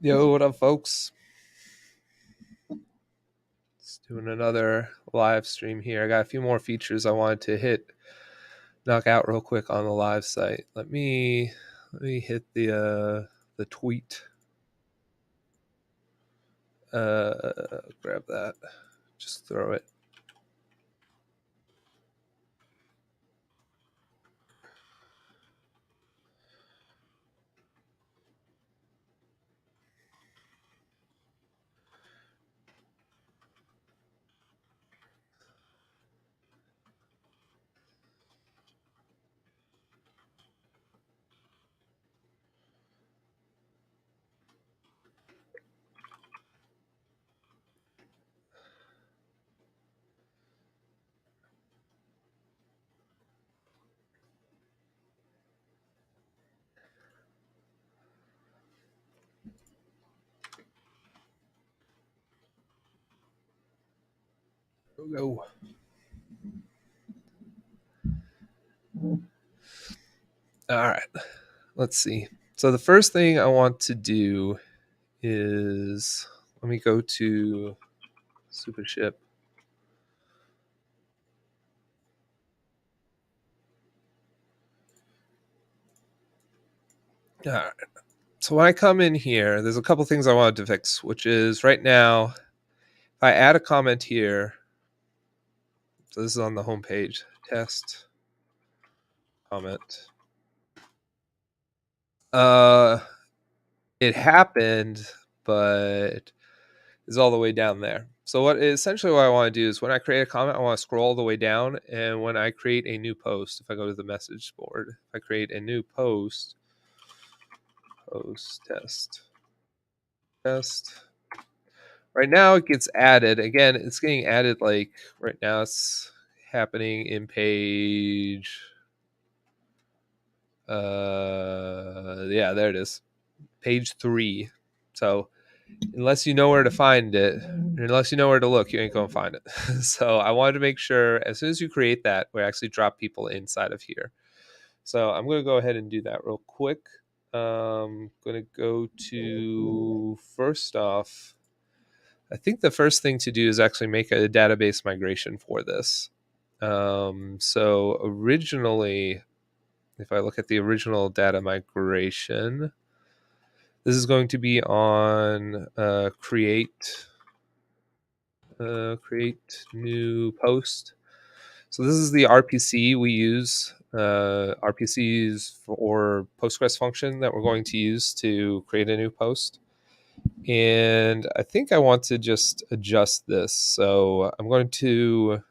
Yo, what up, folks? Just doing another live stream here. I got a few more features I wanted to knock out real quick on the live site. Let me hit the tweet. Grab that. Just throw it. Go. All right. Let's see. So the first thing I want to do is let me go to Supaship. All right. So when I come in here, there's a couple things I wanted to fix, which is right now, if I add a comment here, so this is on the home page, test comment. Uh, it happened, but it's all the way down there. So what I want to do is when I create a comment, I want to scroll all the way down, and when I create a new post, if I go to the message board, if I create a new post test. Right now it gets added. Again, it's getting added like right now it's happening in page yeah, there it is. Page 3. So unless you know where to find it, unless you know where to look, you ain't gonna find it. So I wanted to make sure as soon as you create that, we actually drop people inside of here. So I'm gonna go ahead and do that real quick. Gonna go to first off. I think the first thing to do is actually make a database migration for this. So originally, if I look at the original data migration, this is going to be on create new post. So this is the RPC we use. RPCs for Postgres function that we're going to use to create a new post. And I think I want to just adjust this. So I'm going to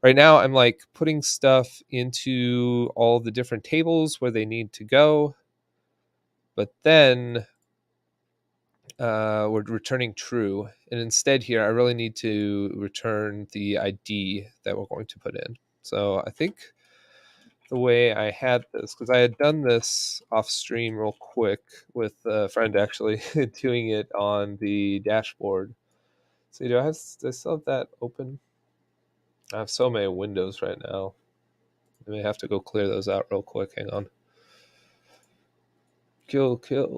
right now I'm like putting stuff into all the different tables where they need to go, but then we're returning true. And instead here, I really need to return the ID that we're going to put in. So I think the way I had this, because I had done this off stream real quick with a friend actually doing it on the dashboard. So do I still have that open? I have so many windows right now. I may have to go clear those out real quick. Hang on. Kill. Keep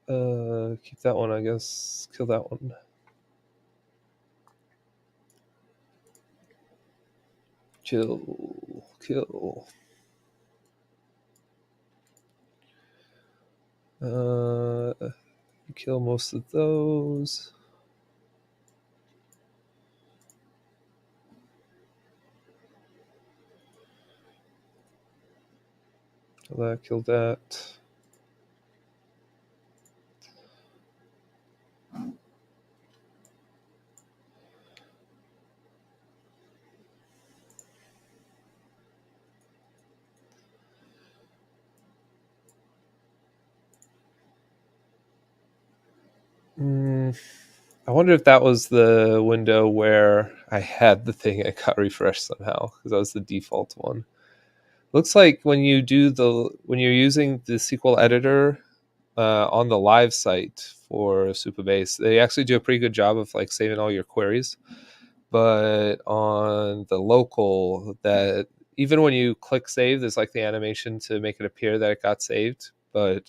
that one, I guess. Kill that one. Kill. Kill most of those. Kill that. I wonder if that was the window where I had the thing and it got refreshed somehow, because that was the default one. Looks like when you're using the SQL editor on the live site for Supabase, they actually do a pretty good job of like saving all your queries. But on the local, that even when you click save, there's like the animation to make it appear that it got saved, but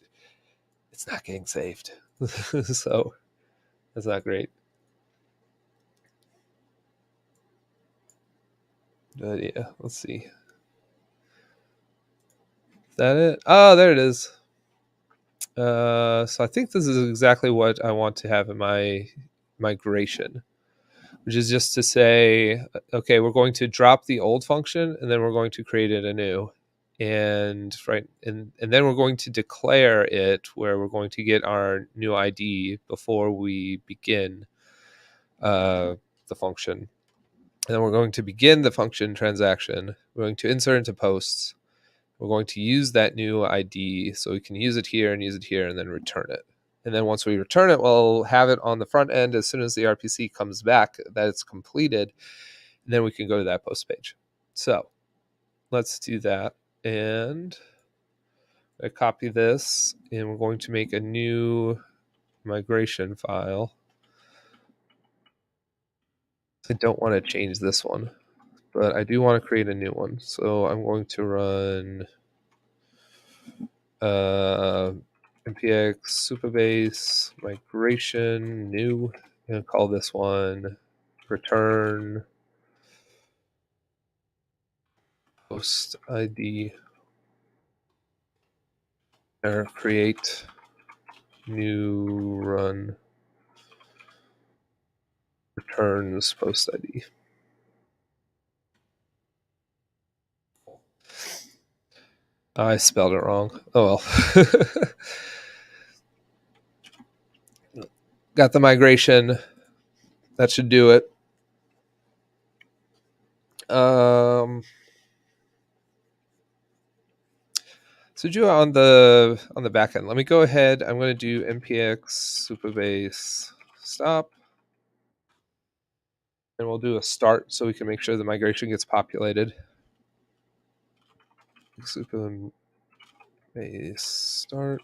it's not getting saved. So that's not great. But yeah, let's see. Is that it? Oh, there it is. So I think this is exactly what I want to have in my migration, which is just to say, okay, we're going to drop the old function and then we're going to create it anew. And then we're going to declare it where we're going to get our new ID before we begin uh, the function. And then we're going to begin the function transaction. We're going to insert into posts. We're going to use that new ID so we can use it here and use it here and then return it. And then once we return it, we'll have it on the front end as soon as the RPC comes back that it's completed. And then we can go to that post page. So let's do that. And I copy this and we're going to make a new migration file. I don't want to change this one, but I do want to create a new one. So I'm going to run npx supabase migration new. I'm going to call this one return post ID or create new run returns post ID. I spelled it wrong. Oh well. Got the migration. That should do it. So do it on the back end. Let me go ahead. I'm going to do npx supabase stop, and we'll do a start so we can make sure the migration gets populated. Supabase start.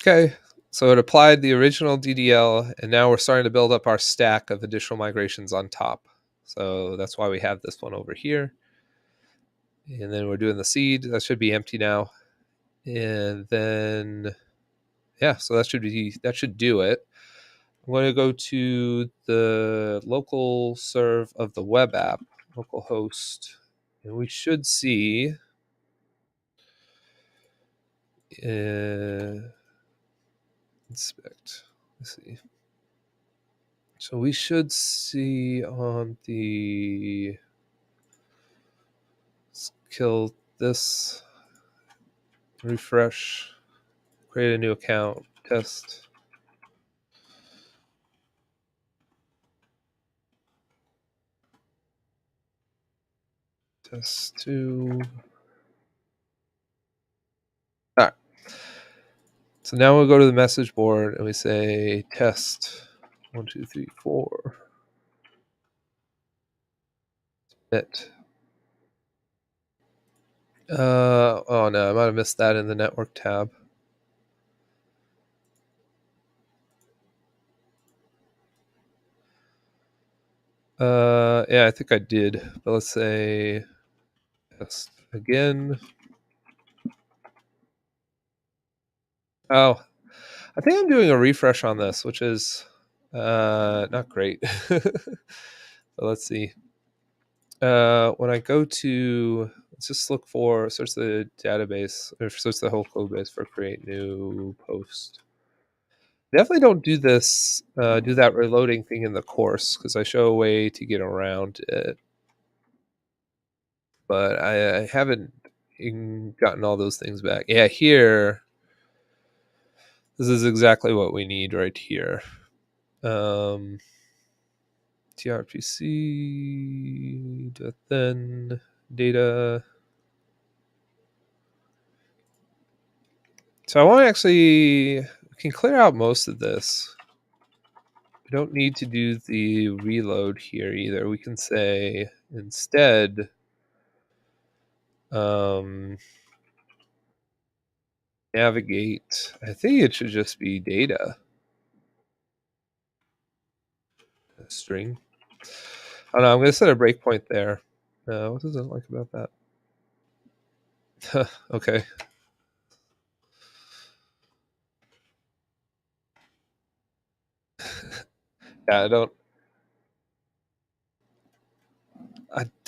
Okay, so it applied the original DDL, and now we're starting to build up our stack of additional migrations on top. So that's why we have this one over here. And then we're doing the seed. That should be empty now. And then, yeah, so that should do it. I'm going to go to the local serve of the web app, localhost, and we should see inspect. Let's see. So we should see on the, let's kill this, refresh, create a new account, test. Test 2. All right. So now we'll go to the message board and we say test 1, 2, 3, 4. Submit. Oh no, I might have missed that in the network tab. Yeah, I think I did. But let's say test again. Oh, I think I'm doing a refresh on this, which is not great. So let's see. When I go to, let's just look for, search the database or search the whole code base for create new post. Definitely don't do this, do that reloading thing in the course because I show a way to get around it. But I haven't gotten all those things back. Yeah, here, this is exactly what we need right here. TRPC, then data. So I want to actually, we can clear out most of this. We don't need to do the reload here either. We can say instead, navigate. I think it should just be data. A string. Oh no, I'm going to set a breakpoint there. What does it like about that? Okay. Yeah, I don't.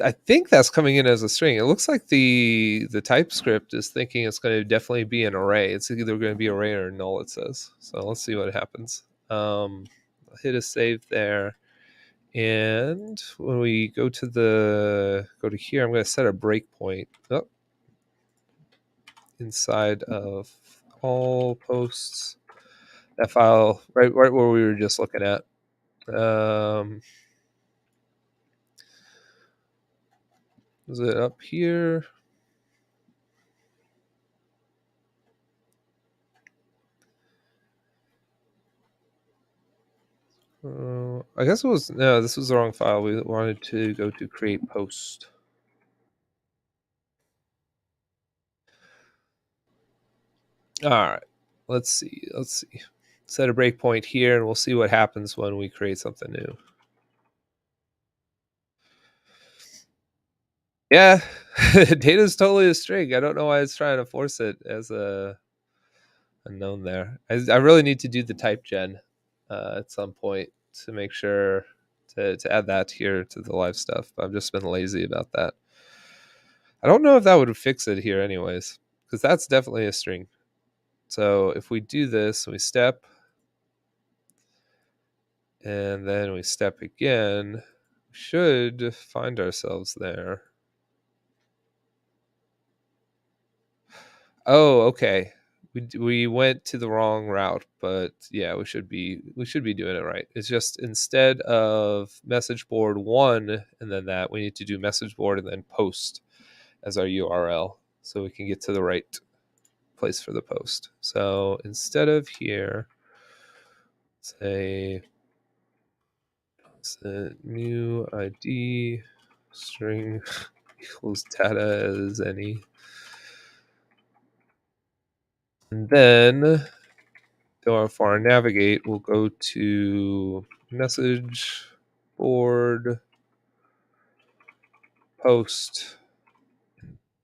I think that's coming in as a string. It looks like the TypeScript is thinking it's going to definitely be an array. It's either going to be array or null. It says. So let's see what happens. I'll hit a save there, and when we go to here, I'm going to set a breakpoint. Oh, inside of all posts. That file right where we were just looking at. Is it up here? I guess it was no. This was the wrong file. We wanted to go to create post. All right. Let's see. Let's see. Set a breakpoint here, and we'll see what happens when we create something new. Yeah, data is totally a string. I don't know why it's trying to force it as a unknown there. I really need to do the type gen at some point to make sure to add that here to the live stuff. But I've just been lazy about that. I don't know if that would fix it here, anyways, because that's definitely a string. So if we do this, we step, and then we step again, we should find ourselves there. Oh, okay. We went to the wrong route, but yeah, we should be doing it right. It's just instead of message board one and then that, we need to do message board and then post as our URL so we can get to the right place for the post. So instead of here, say new ID string equals data as any. And then for our navigate, we'll go to message board post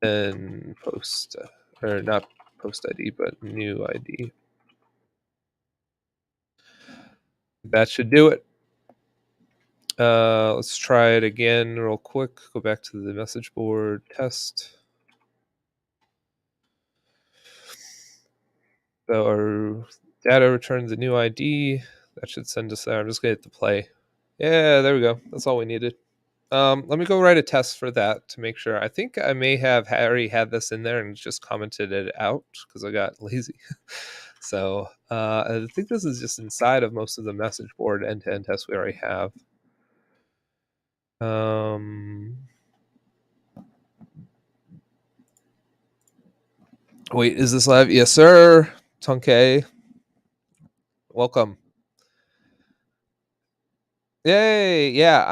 and post, or not post ID, but new ID. That should do it. Let's try it again real quick. Go back to the message board test. So our data returns a new ID. That should send us there. I'm just going to hit the play. Yeah, there we go. That's all we needed. Let me go write a test for that to make sure. I think I may have already had this in there and just commented it out because I got lazy. So I think this is just inside of most of the message board end-to-end tests we already have. Wait, is this live? Yes, sir. Tonke, welcome. Yay! Yeah,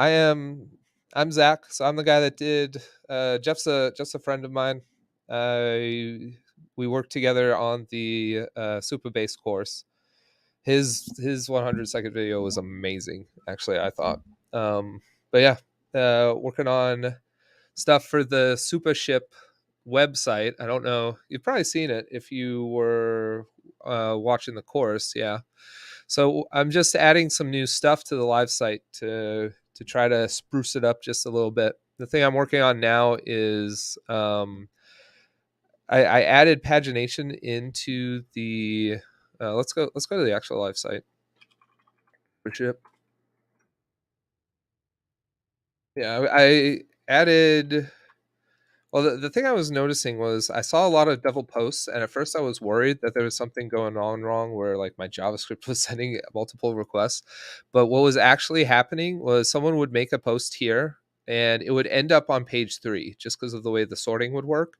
I'm Zach. So I'm the guy that did. Jeff's a friend of mine. We worked together on the Super Base course. His 100-second video was amazing. Actually, I thought. But yeah, working on stuff for the Supaship website. I don't know. You've probably seen it if you were watching the course. Yeah. So I'm just adding some new stuff to the live site to try to spruce it up just a little bit. The thing I'm working on now is I added pagination into the. Let's go to the actual live site. Supaship. Yeah, I added. Well, the thing I was noticing was I saw a lot of double posts, and at first I was worried that there was something going on wrong where like my JavaScript was sending multiple requests. But what was actually happening was someone would make a post here and it would end up on page three just because of the way the sorting would work.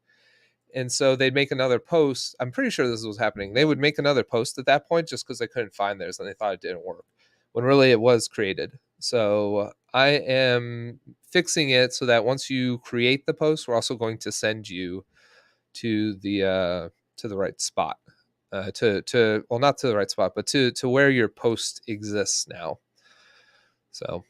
And so they'd make another post. I'm pretty sure this was happening. They would make another post at that point just because they couldn't find theirs and they thought it didn't work when really it was created. So I am fixing it so that once you create the post, we're also going to send you to the right spot. To well, not to the right spot, but to where your post exists now. So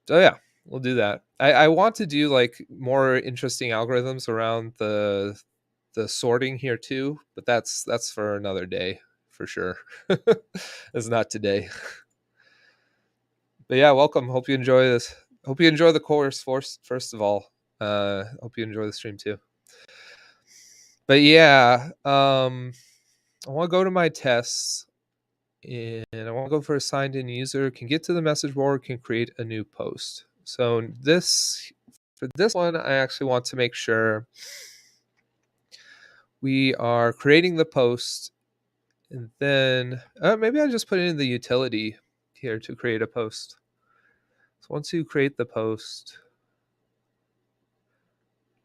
yeah, we'll do that. I want to do like more interesting algorithms around the sorting here too, but that's for another day for sure. It's not today. But yeah, welcome. Hope you enjoy this. Hope you enjoy the course first of all. Hope you enjoy the stream too. But yeah, I want to go to my tests and I want to go for a signed in user, can get to the message board, can create a new post. So this for this one, I actually want to make sure we are creating the post, and then maybe I just put it in the utility here to create a post. So once you create the post,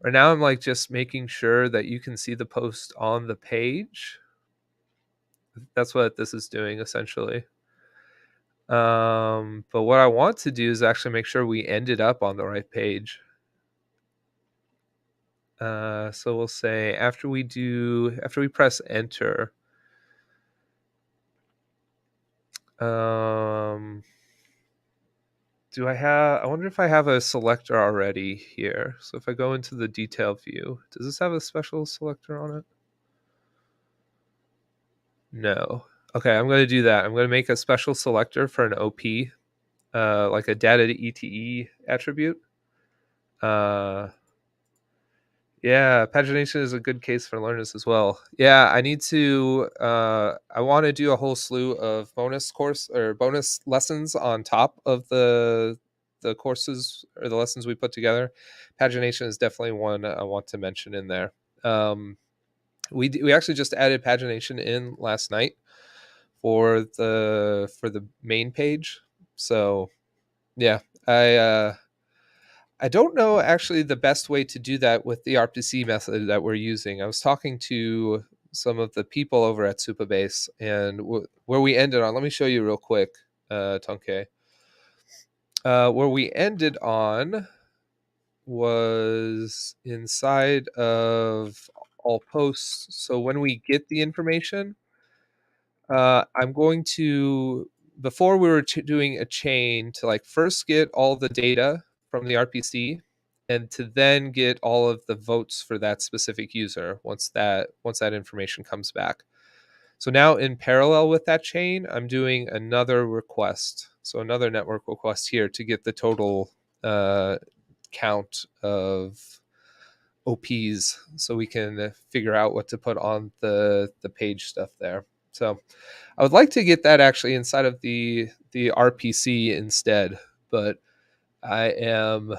right now I'm like just making sure that you can see the post on the page. That's what this is doing essentially. But what I want to do is actually make sure we ended up on the right page. So we'll say after we press enter, I wonder if I have a selector already here. So if I go into the detail view, does this have a special selector on it? No. Okay, I'm going to do that. I'm going to make a special selector for an OP, like a data to ETE attribute. Yeah, pagination is a good case for learners as well. Yeah, I need to. I want to do a whole slew of bonus lessons on top of the courses or the lessons we put together. Pagination is definitely one I want to mention in there. We actually just added pagination in last night for the main page. So yeah, I don't know actually the best way to do that with the RPC method that we're using. I was talking to some of the people over at Supabase, and where we ended on. Let me show you real quick, Tonke. Where we ended on was inside of all posts. So when we get the information, I'm going to, before we were doing a chain to like first get all the data from the RPC and to then get all of the votes for that specific user once that information comes back. So now in parallel with that chain, I'm doing another request. So another network request here to get the total count of OPs so we can figure out what to put on the page stuff there. So I would like to get that actually inside of the RPC instead, but I am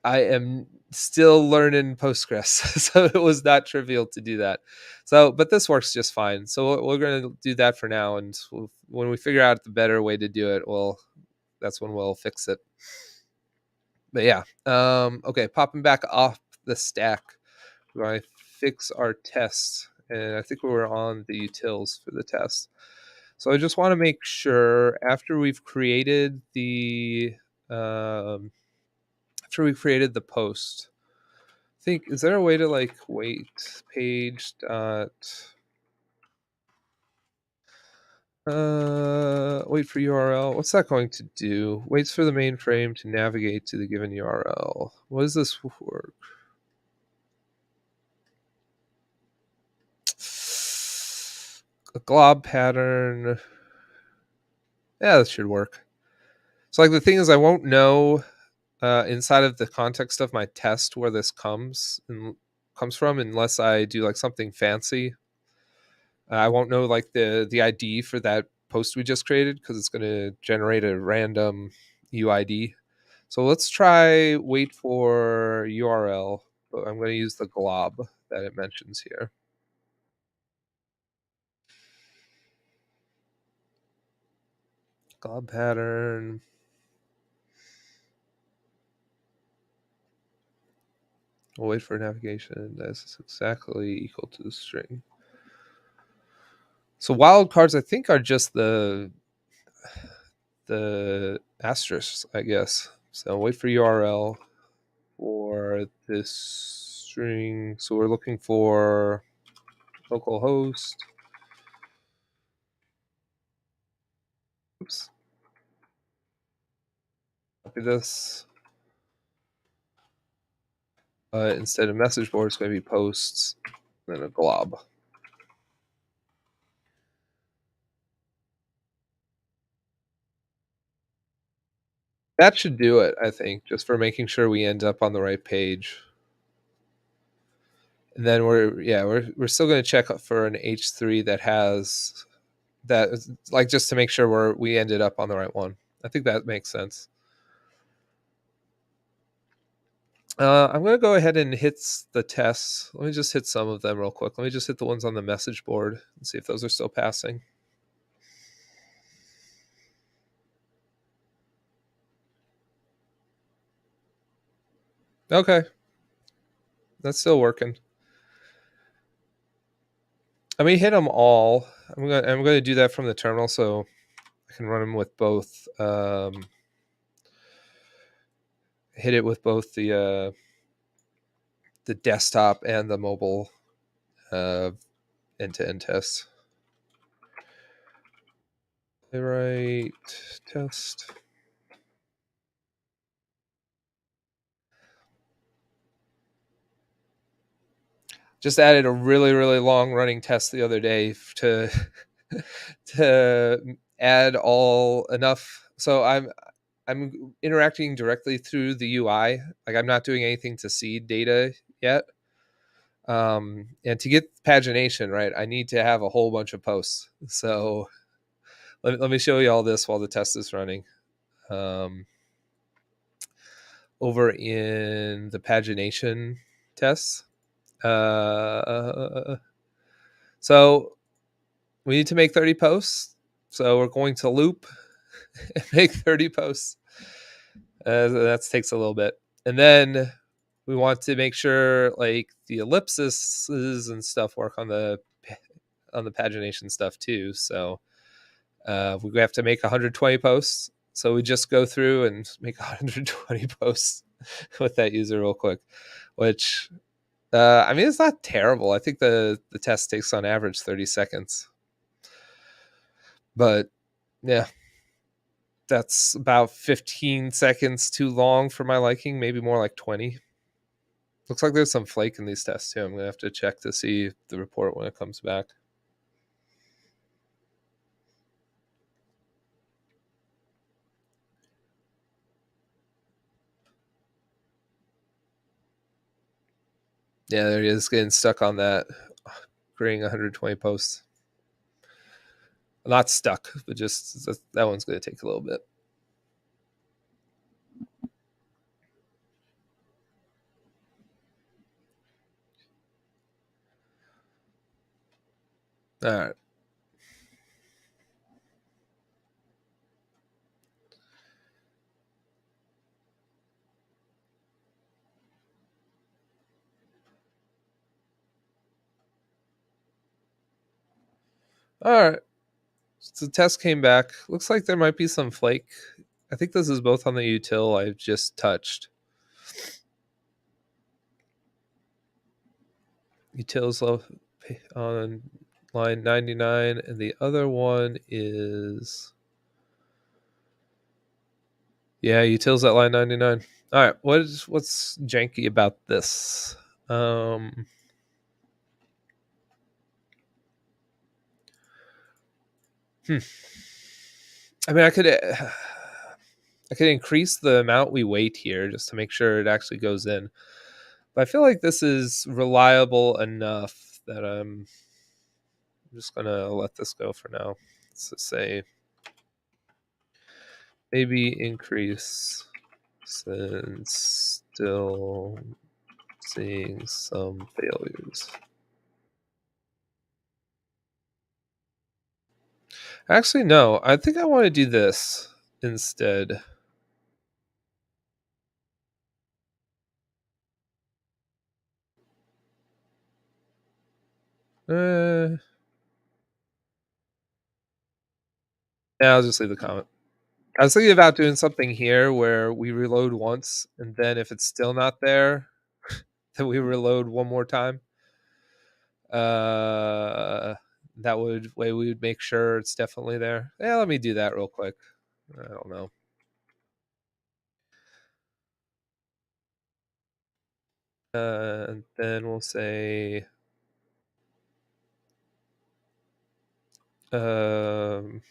I am still learning Postgres, so it was not trivial to do that. So, but this works just fine. So we're going to do that for now, and when we figure out the better way to do it, that's when we'll fix it. But yeah, okay, popping back off the stack, we're going to fix our test, and I think we were on the utils for the test. So I just want to make sure after we've created um, the post, I think, is there a way to like wait page dot wait for URL? What's that going to do? Waits for the mainframe to navigate to the given URL. What does this work? A glob pattern. Yeah, that should work. So like the thing is I won't know inside of the context of my test where this comes from unless I do like something fancy. I won't know like the ID for that post we just created because it's going to generate a random UID. So let's try wait for URL. But I'm going to use the glob that it mentions here. Glob pattern. We'll wait for navigation. That's exactly equal to the string. So wildcards, I think, are just the asterisks, I guess. So wait for URL for this string. So we're looking for localhost. Oops. Copy this. Instead of message board, it's going to be posts, then a glob. That should do it, I think, just for making sure we end up on the right page. And then we're still going to check for an H3 that has that, like, just to make sure we ended up on the right one. I think that makes sense. I'm going to go ahead and hit the tests. Let me just hit some of them real quick. Let me just hit the ones on the message board and see if those are still passing. Okay, that's still working. I mean, hit them all. I'm gonna do that from the terminal, so I can run them with both. Hit it with both the desktop and the mobile end-to-end tests. Playwright test. Just added a really, really long running test the other day to to add all enough. So I'm interacting directly through the UI. Like, I'm not doing anything to seed data yet. And to get pagination right, I need to have a whole bunch of posts. So let me show you all this while the test is running. Over in the pagination tests. So we need to make 30 posts. So we're going to loop and make 30 posts. That takes a little bit. And then we want to make sure, like, the ellipses and stuff work on the pagination stuff too. So we have to make 120 posts. So we just go through and make 120 posts with that user real quick, which I mean, it's not terrible. I think the test takes on average 30 seconds. But yeah, that's about 15 seconds too long for my liking, maybe more like 20. Looks like there's some flake in these tests too. I'm going to have to check to see the report when it comes back. Yeah, there he is, getting stuck on that, creating 120 posts. Not stuck, but just that one's going to take a little bit. All right. All right. So the test came back. Looks like there might be some flake. I think this is both on the util I've just touched. Utils on line 99, and the other one is, yeah, utils at line 99. All right, what's janky about this? I mean, I could increase the amount we wait here just to make sure it actually goes in. But I feel like this is reliable enough that I'm just gonna let this go for now. Let's just say maybe increase, since still seeing some failures. Actually, no. I think I want to do this instead. Yeah, I'll just leave the comment. I was thinking about doing something here where we reload once, and then if it's still not there, then we reload one more time. That way we would make sure it's definitely there. Yeah, let me do that real quick. I don't know. And then we'll say um,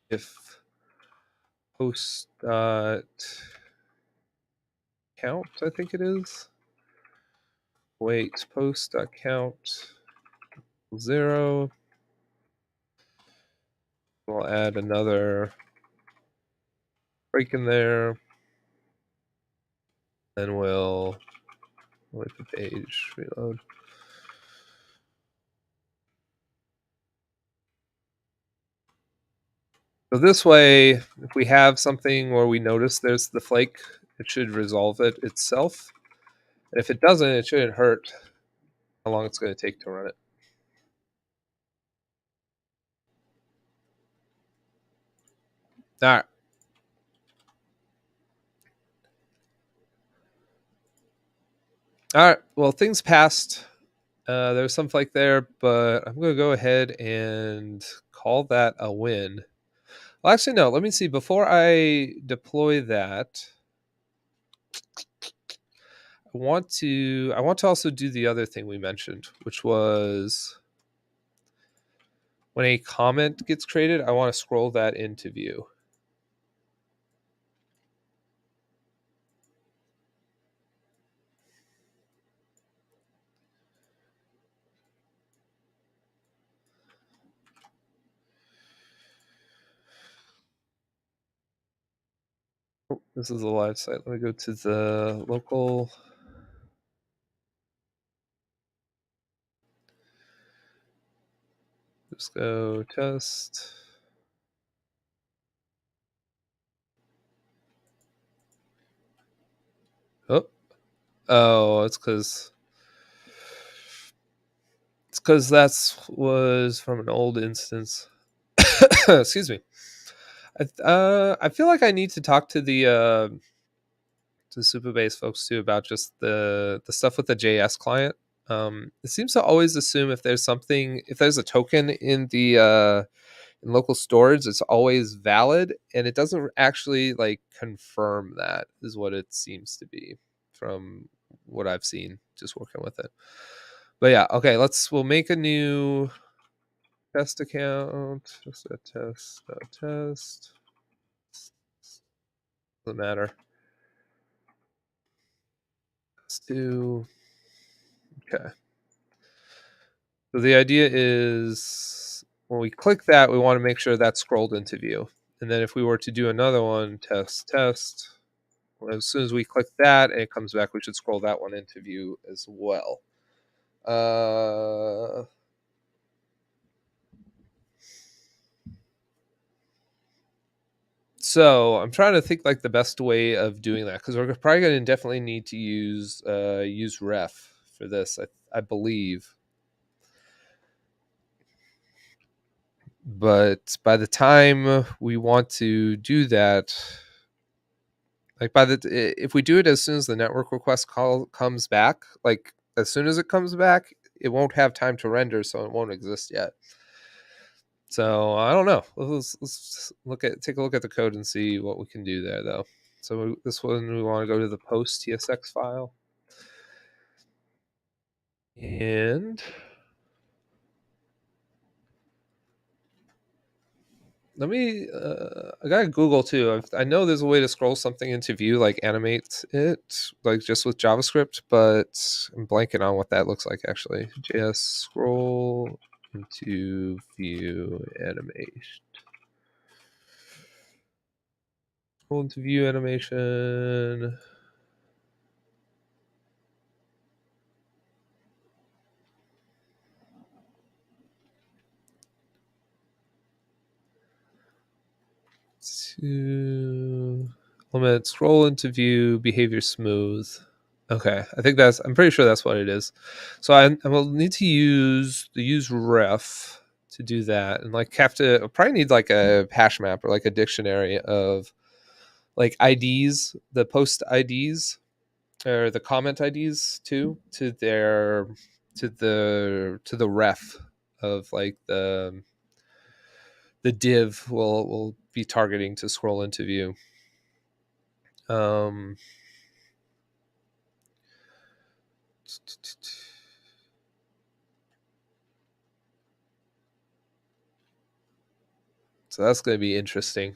if post dot count, I think it is. Wait, post dot count 0. We'll add another break in there. Then we'll wait the page reload. So this way, if we have something where we notice there's the flake, it should resolve it itself. And if it doesn't, it shouldn't hurt how long it's going to take to run it. All right. All right. Well, things passed. There's some flake there, but I'm going to go ahead and call that a win. Well, actually, no. Let me see. Before I deploy that, I want to also do the other thing we mentioned, which was when a comment gets created, I want to scroll that into view. Oh, this is a live site. Let me go to the local. Just go test. Oh, it's because that's was from an old instance. Excuse me. I feel like I need to talk to the Supabase folks too about just the stuff with the JS client. It seems to always assume if there's a token in the in local storage, it's always valid, and it doesn't actually like confirm that is what it seems to be from what I've seen just working with it. But yeah, okay, we'll make a new test account. Just a test. Doesn't matter. Let's do okay. So the idea is when we click that, we want to make sure that's scrolled into view. And then if we were to do another one, test, well, as soon as we click that and it comes back, we should scroll that one into view as well. So I'm trying to think like the best way of doing that because we're probably going to definitely need to use ref for this, I believe. But by the time we want to do that, like if we do it as soon as the network request call comes back, like as soon as it comes back, it won't have time to render, so it won't exist yet. So I don't know. Let's take a look at the code and see what we can do there, though. So this one we want to go to the post TSX file, and let me. I got Google too. I know there's a way to scroll something into view, like animate it, like just with JavaScript, but I'm blanking on what that looks like actually. JS scroll into view animation. Scroll into view animation. To limit scroll into view behavior smooth. Okay, I'm pretty sure that's what it is. So I will need to use ref to do that, and like I'll probably need like a hash map or like a dictionary of like IDs, the post IDs or the comment IDs too, to the ref of like the div will be targeting to scroll into view. Um, So that's going to be interesting.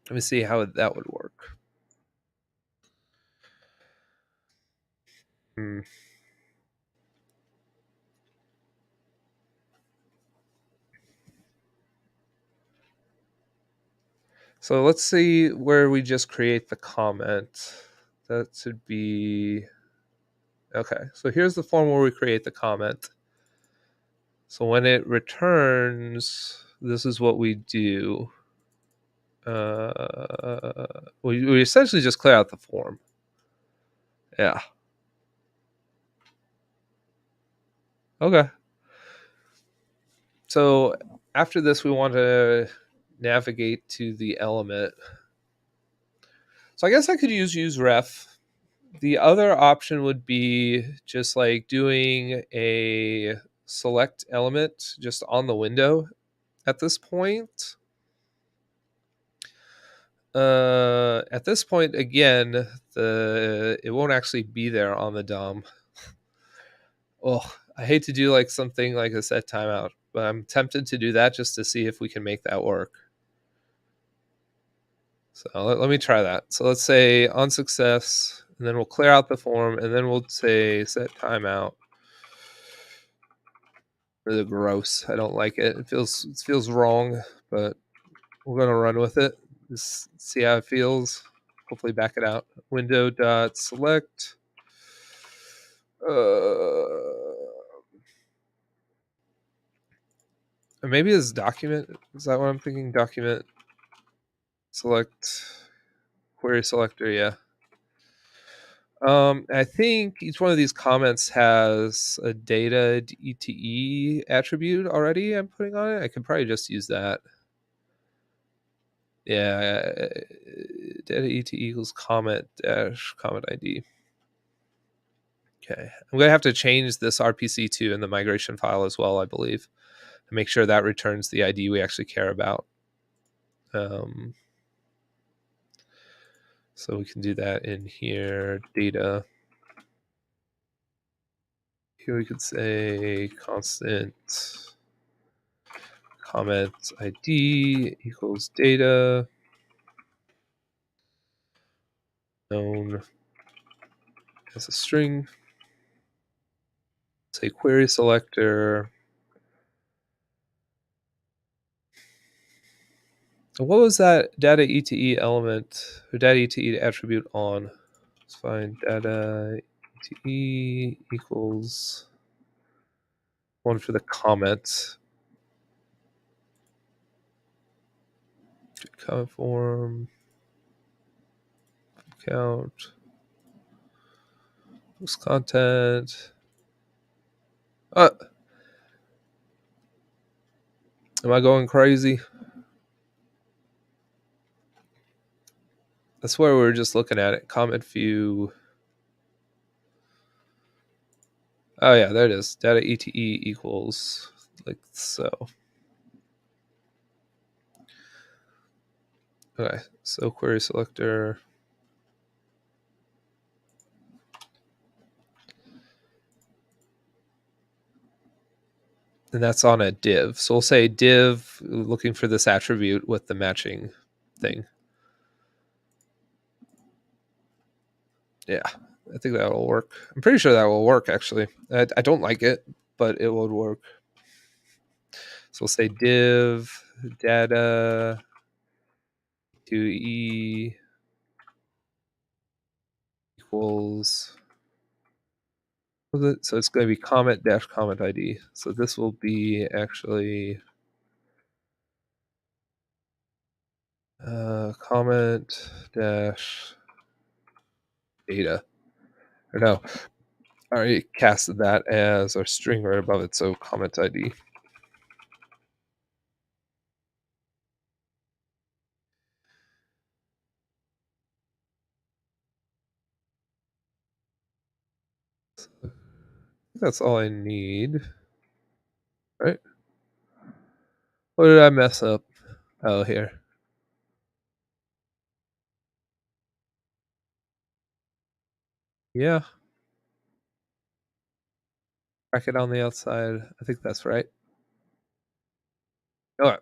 Let me see how that would work. Hmm. So let's see where we just create the comment. That should be okay. So here's the form where we create the comment. So when it returns, this is what we do. We essentially just clear out the form. Yeah. Okay. So after this, we want to navigate to the element. So I guess I could use ref. The other option would be just like doing a select element just on the window at this point. At this point, again, it won't actually be there on the DOM. Oh, I hate to do like something like a set timeout, but I'm tempted to do that just to see if we can make that work. So let me try that. So let's say on success, and then we'll clear out the form, and then we'll say set timeout. Really gross. I don't like it. It feels wrong, but we're gonna run with it. Just see how it feels. Hopefully back it out. Window dot select. Or maybe it's document. Is that what I'm thinking? Document select query selector. Yeah. I think each one of these comments has a data ETE attribute already. I'm putting on it. I could probably just use that. Yeah, data ETE equals comment dash comment ID. Okay, I'm gonna have to change this RPC2 in the migration file as well, I believe, to make sure that returns the ID we actually care about. So we can do that in here, data. Here we could say constant comment ID equals data known as a string. Say query selector. What was that data ETE element or data ETE attribute on? Let's find data ETE equals one for the comment. Comment form count. Post content. Am I going crazy? That's where we were just looking at it. Comment view. Oh yeah, there it is. Data ETE equals like so. Okay, so query selector. And that's on a div. So we'll say div looking for this attribute with the matching thing. Yeah, I think that will work. I'm pretty sure that will work actually. I don't like it, but it would work. So we'll say div data to e equals. So it's going to be comment dash comment ID. So this will be actually comment dash data. Or no, I already casted that as our string right above it. So comment ID. That's all I need. Right? What did I mess up? Oh, here. Yeah. bracket on the outside. I think that's right. Okay.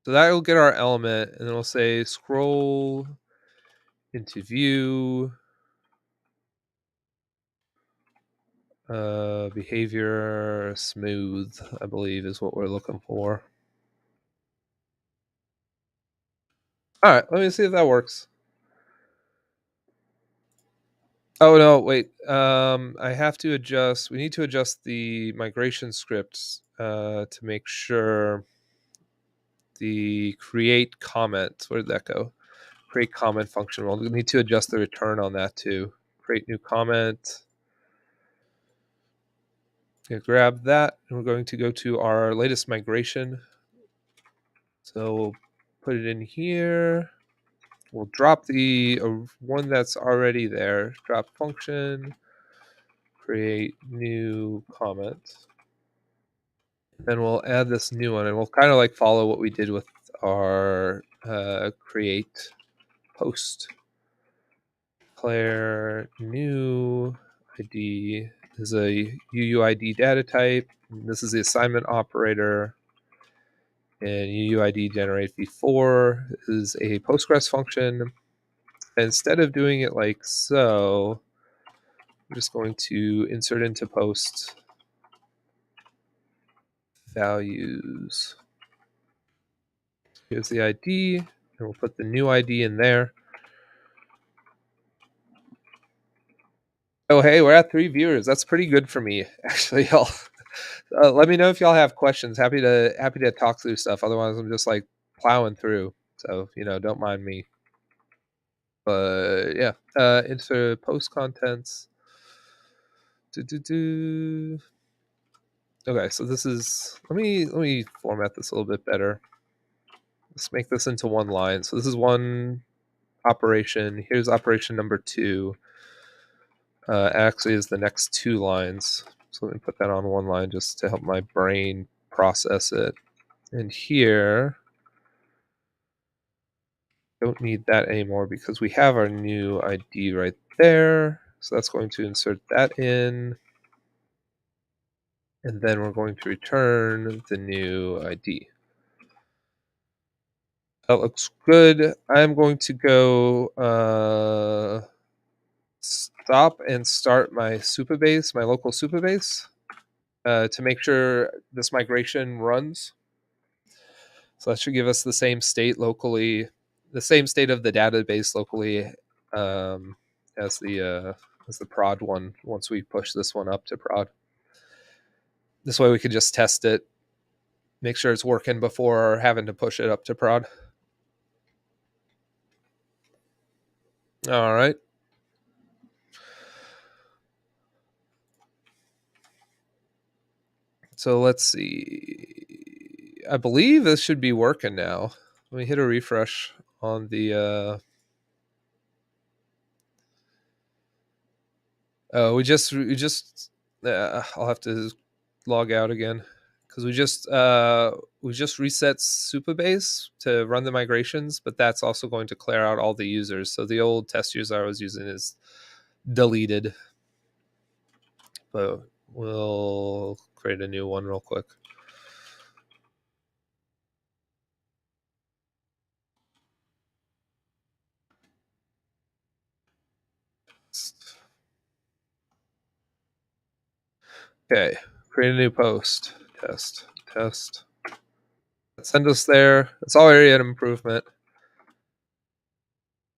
So that will get our element, and then we'll say scroll into view, behavior smooth, I believe is what we're looking for. All right, let me see if that works. Oh no, wait. I have to adjust. We need to adjust the migration scripts to make sure the create comment. Where did that go? Create comment function. We'll need to adjust the return on that too. Create new comment. Grab that, and we're going to go to our latest migration. So we'll put it in here. We'll drop the one that's already there. Drop function. Create new comment. Then we'll add this new one, and we'll kind of like follow what we did with our create post. Declare new ID is a UUID data type. This is the assignment operator. And UUID generate before is a Postgres function. Instead of doing it like so, I'm just going to insert into post values. Here's the ID, and we'll put the new ID in there. Oh, hey, we're at 3 viewers. That's pretty good for me, actually. Y'all, let me know if y'all have questions. Happy to talk through stuff. Otherwise, I'm just like plowing through. So don't mind me. But yeah, into post contents. Okay, so this is let me format this a little bit better. Let's make this into one line. So this is one operation. Here's operation number 2. Actually is the next 2 lines. So let me put that on one line just to help my brain process it. And here, don't need that anymore because we have our new ID right there. So that's going to insert that in. And then we're going to return the new ID. That looks good. I'm going to go stop and start my Supabase, my local Supabase, to make sure this migration runs. So that should give us the same state locally, the same state of the database locally as the prod one. Once we push this one up to prod, this way we can just test it, make sure it's working before having to push it up to prod. All right. So let's see. I believe this should be working now. Let me hit a refresh on the. We just. I'll have to log out again because we just reset Supabase to run the migrations, but that's also going to clear out all the users. So the old test user I was using is deleted. But we'll create a new one real quick. Okay, create a new post. Test. Send us there. It's already an improvement.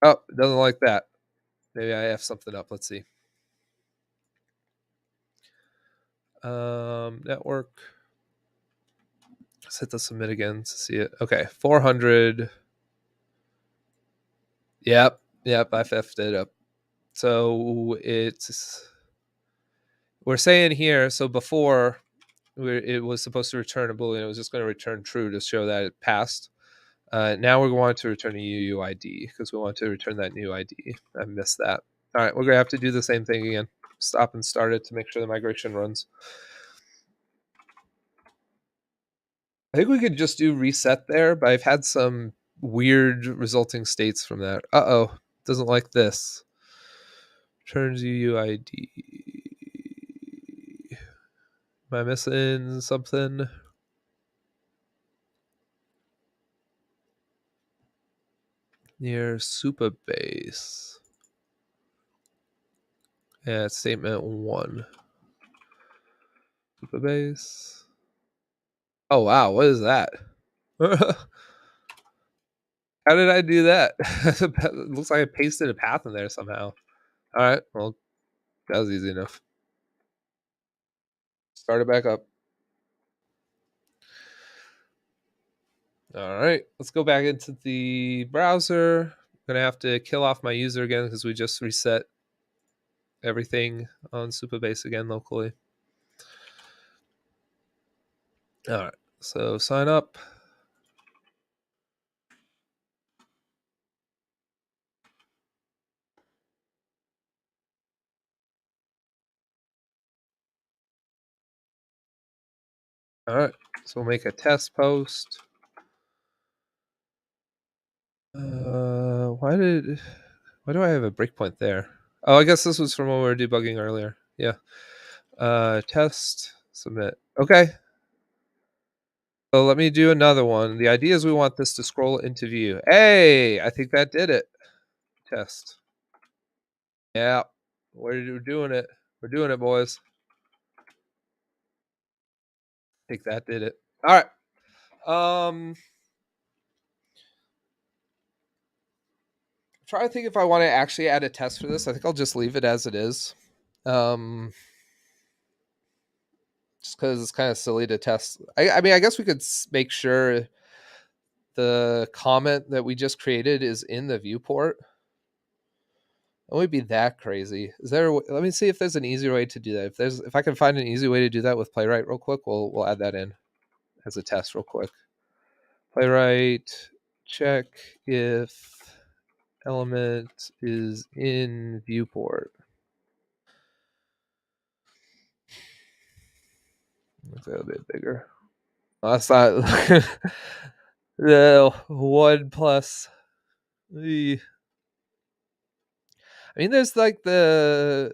Oh, it doesn't like that. Maybe I have something up. Let's see. Network. Let's hit the submit again to see it. Okay, 400. Yep, I feffed it up. So we're saying here. So before it was supposed to return a boolean, it was just going to return true to show that it passed. Now we want to return a UUID because we want to return that new ID. I missed that. All right, we're going to have to do the same thing again. Stop and start it to make sure the migration runs. I think we could just do reset there, but I've had some weird resulting states from that. Uh-oh, doesn't like this. Turns UUID. Am I missing something? Near Supabase. Yeah, it's statement 1. Supabase. Oh wow, what is that? How did I do that? It looks like I pasted a path in there somehow. All right, well, that was easy enough. Start it back up. All right, let's go back into the browser. I'm gonna have to kill off my user again because we just reset everything on Supabase again locally. All right, so sign up. All right, so we'll make a test post. Why do I have a breakpoint there? Oh, I guess this was from when we were debugging earlier. Yeah. Test submit. Okay. So let me do another one. The idea is we want this to scroll into view. Hey, I think that did it. Test. Yeah. We're doing it. We're doing it, boys. I think that did it. All right. Try to think if I want to actually add a test for this. I think I'll just leave it as it is. Just because it's kind of silly to test. I mean, I guess we could make sure the comment that we just created is in the viewport. It wouldn't be that crazy. Is there? Let me see if there's an easier way to do that. If I can find an easy way to do that with Playwright, real quick, we'll add that in as a test, real quick. Playwright, check if element is in viewport. Make that a bit bigger. Oh, that's not the 1 plus the. I mean, there's like it's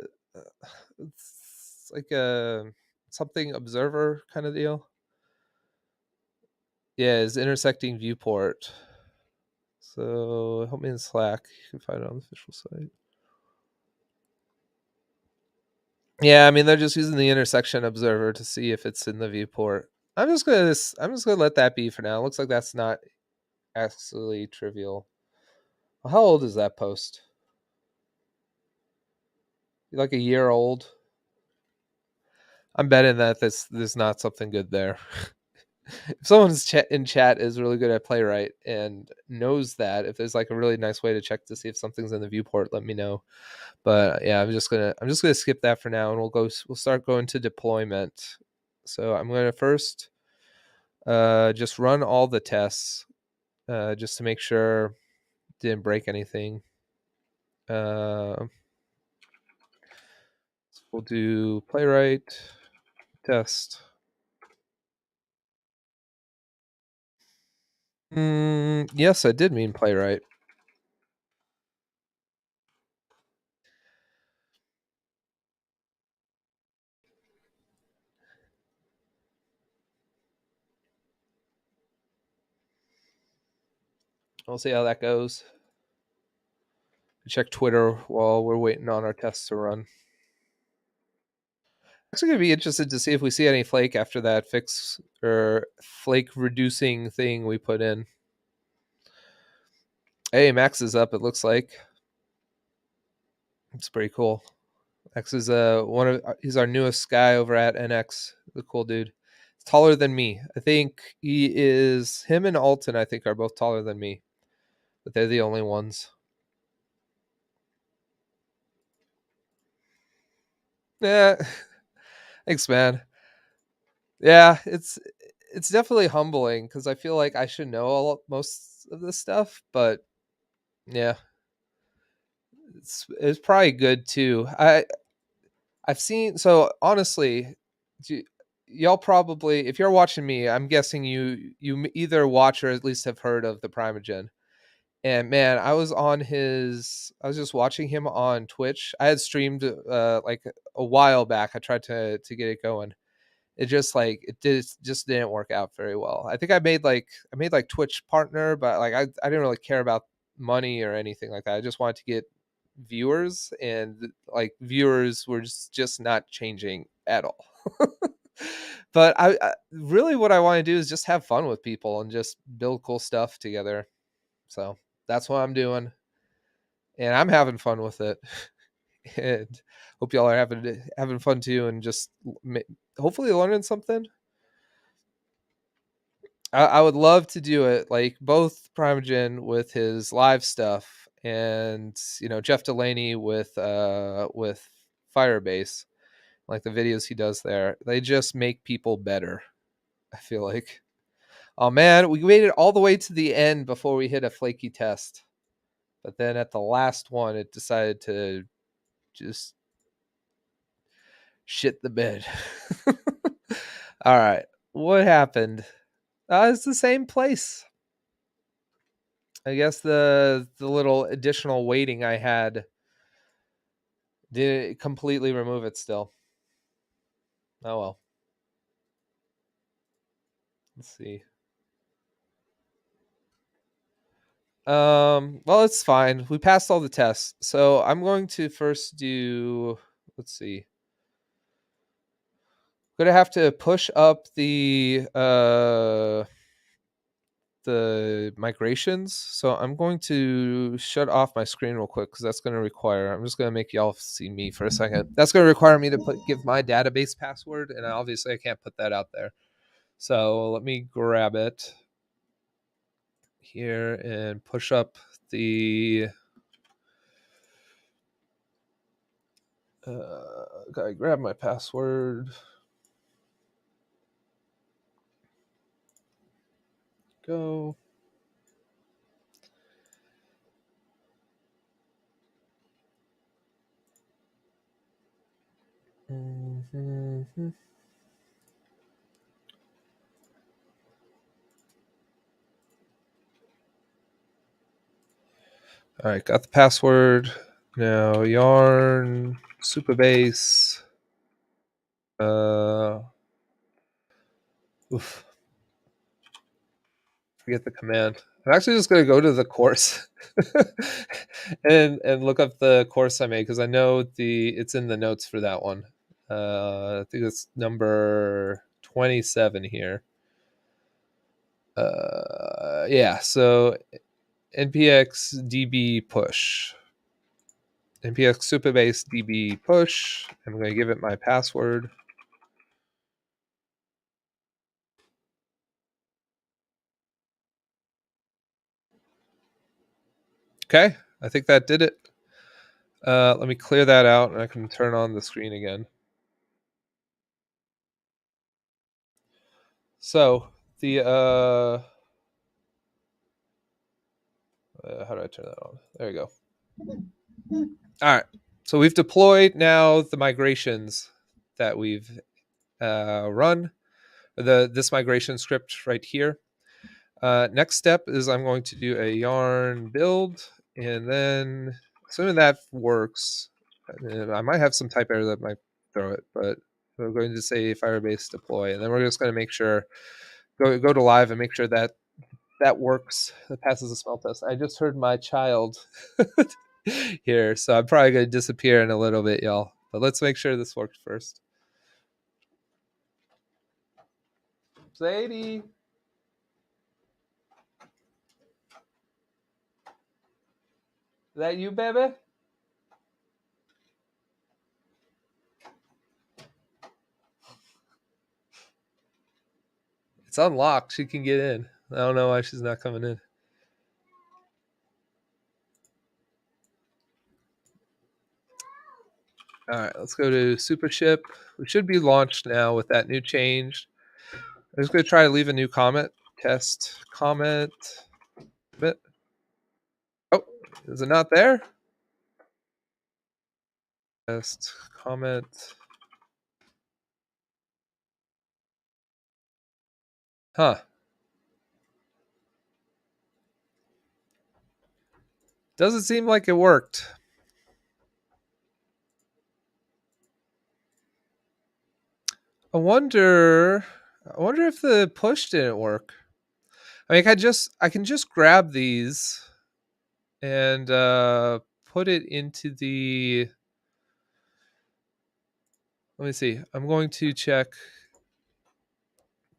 like a something observer kind of deal. Yeah, is intersecting viewport. So help me in Slack. You can find it on the official site. Yeah, I mean they're just using the intersection observer to see if it's in the viewport. I'm just gonna let that be for now. It looks like that's not actually trivial. Well, how old is that post? Like a year old. I'm betting that there's not something good there. If someone's in chat is really good at Playwright and knows that, if there's like a really nice way to check to see if something's in the viewport, let me know. But yeah, I'm just gonna skip that for now, and we'll start going to deployment. So I'm gonna first just run all the tests just to make sure didn't break anything. Uh, we'll do Playwright test. Yes, I did mean Playwright. We'll see how that goes. Check Twitter while we're waiting on our tests to run. Actually, gonna be interested to see if we see any flake after that fix or flake reducing thing we put in. Hey, Max is up. It looks like it's pretty cool. Max is he's our newest guy over at NX. The cool dude. He's taller than me. I think him and Alton. I think are both taller than me, but they're the only ones. Yeah, thanks, man. Yeah, it's definitely humbling because I feel like I should know most of this stuff, but yeah, it's probably good too. I've seen so honestly, y'all probably if you're watching me, I'm guessing you either watch or at least have heard of the Primogen. And man, I was just watching him on Twitch. I had streamed like a while back. I tried to get it going. it just didn't work out very well. I think I made like Twitch partner, but like I didn't really care about money or anything like that. I just wanted to get viewers, and like viewers were just not changing at all. But I really what I want to do is just have fun with people and just build cool stuff together. So that's what I'm doing, and I'm having fun with it. And hope y'all are having fun too, and just hopefully learning something. I would love to do it like both Primogen with his live stuff, and Jeff Delaney with Firebase, like the videos he does there. They just make people better. I feel like. Oh man, we waited all the way to the end before we hit a flaky test, but then at the last one, it decided to just shit the bed. All right, what happened? It's the same place. I guess the little additional weighting I had did completely remove it still. Oh well. Let's see. Well, it's fine. We passed all the tests. So I'm going to first do, let's see. Gonna have to push up the migrations. So I'm going to shut off my screen real quick because that's going to require. I'm just going to make y'all see me for a second. That's going to require me to give my database password, and obviously I can't put that out there. So let me grab it here and push up the. Gotta grab my password. Go. Mm-hmm. All right, got the password. Now yarn Supabase. Oof, forget the command. I'm actually just gonna go to the course and look up the course I made because I know it's in the notes for that one. I think it's number 27 here. Yeah, so npx db push, npx Supabase db push. I'm going to give it my password. Okay, I think that did it. Let me clear that out and I can turn on the screen again. So the how do I turn that on? There we go. All right. So we've deployed now the migrations that we've run. This migration script right here. Next step is I'm going to do a yarn build, and then assuming that works, I might have some type error that might throw it, but we're going to say Firebase deploy, and then we're just going to make sure go to live and make sure that that works. That passes the smell test. I just heard my child here, so I'm probably going to disappear in a little bit, y'all. But let's make sure this works first. Sadie. Is that you, baby? It's unlocked. She can get in. I don't know why she's not coming in. All right, let's go to Supaship. We should be launched now with that new change. I'm just going to try to leave a new comment. Test comment. Oh, is it not there? Test comment. Huh. Doesn't seem like it worked. I wonder if the push didn't work. I mean, I can just grab these and put it into the. Let me see. I'm going to check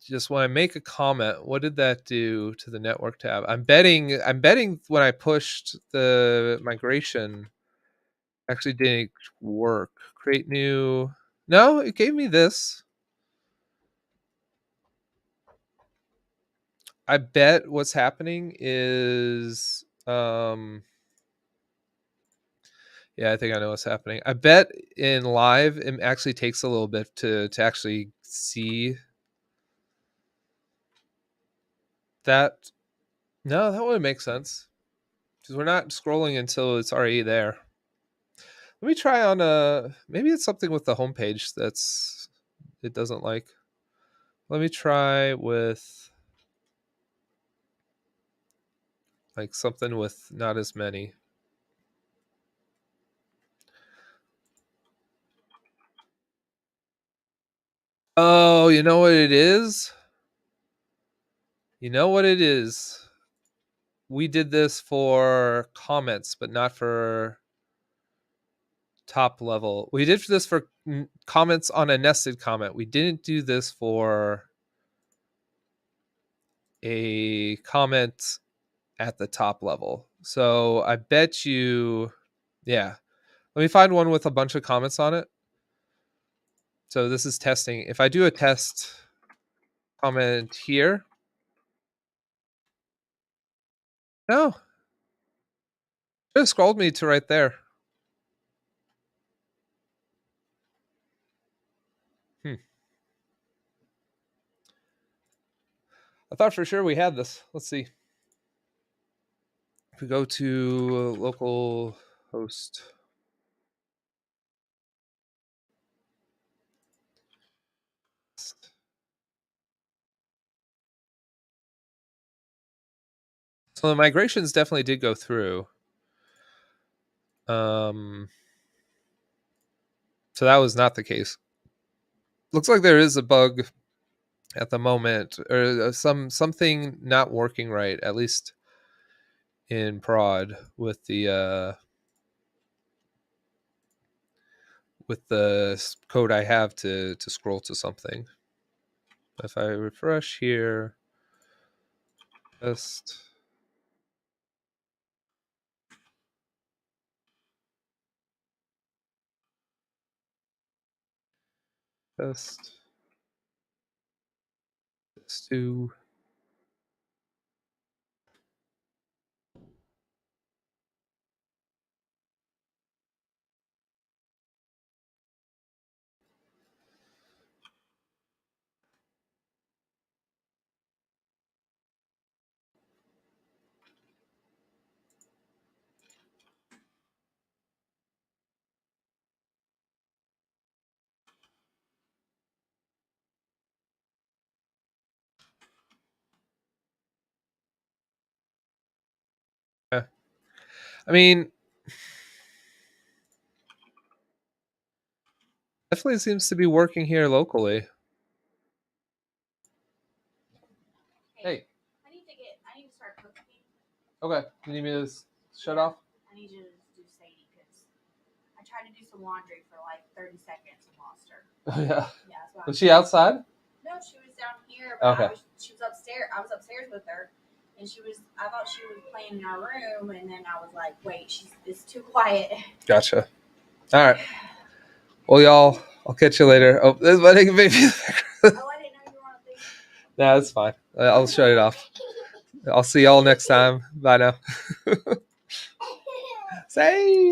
just when I make a comment. What did that do to the network tab? I'm betting. When I pushed the migration, actually didn't work. Create new. No, it gave me this. I bet what's happening is yeah, I think I know what's happening. I bet in live it actually takes a little bit to actually see that. No, that wouldn't make sense because we're not scrolling until it's already there. Let me try on maybe it's something with the homepage that's it doesn't like. Let me try with like something with not as many. Oh, you know what it is? You know what it is? We did this for comments, but not for top level. We did this for comments on a nested comment. We didn't do this for a comment at the top level. So I bet you, yeah. Let me find one with a bunch of comments on it. So this is testing. If I do a test comment here, no, it scrolled me to right there. I thought for sure we had this. Let's see. If we go to local host, so the migrations definitely did go through. So that was not the case. Looks like there is a bug at the moment, or something not working right, at least in prod with the code I have to scroll to something. If I refresh here, just test this to yeah. I mean, definitely seems to be working here locally. Hey, I need to start cooking. Okay, you need me to shut off? I need you to do Sadie because I tried to do some laundry for like 30 seconds and lost her. Oh yeah. Yeah. Was she outside? No, she was down here. But okay. She was upstairs. I was upstairs with her, and I thought she was playing in our room, and then I was like, wait, it's too quiet. Gotcha. All right. Well, y'all, I'll catch you later. Oh, there's my baby. Oh, I didn't know you were on a thing. Nah, that's fine. I'll shut it off. I'll see y'all next time. Bye now. Say.